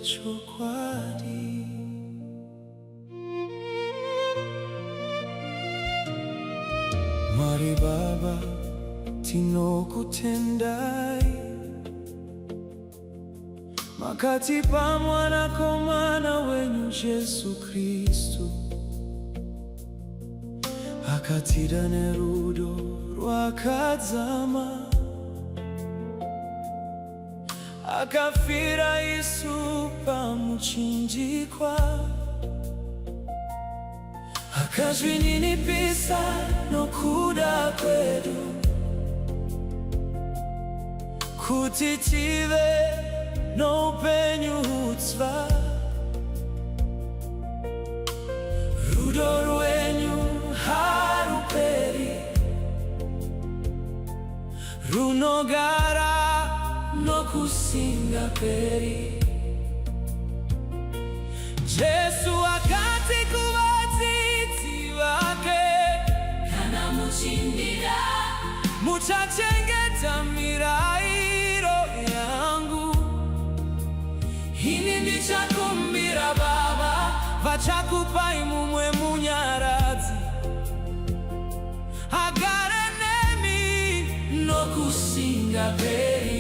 chokwadi. Mari Baba tinokutendai makati pa mwanakomana wenyu Yesu Kristu akatira nerudo rwakadzama akafira isu pamuchinjikwa akazvininipisa nokuda kwedu kuti tive noupenyu hutsva. Rudo rwenyu haruperi, runogara nokusingaperi. Jesu akati kuvadzidzi vake, kana muchindira muchachengeta mirayiro yangu. Ini ndichakumbira Baba, vachakupai mumwe munyaradzi agare nemi nokusingaperi.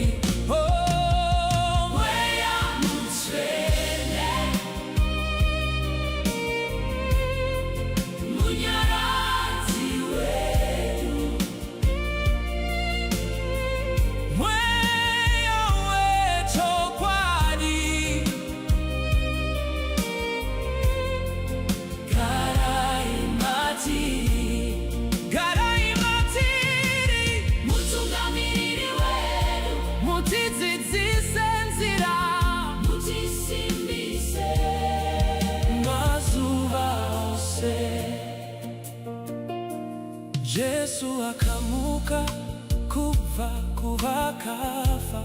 Jesu akamuka kuva kafa,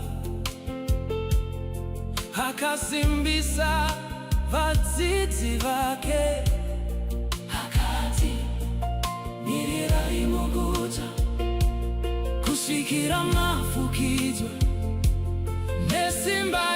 akasimbisa vadzidzi vake, akati mirirai muguta kusvikira mafukidwe nesimba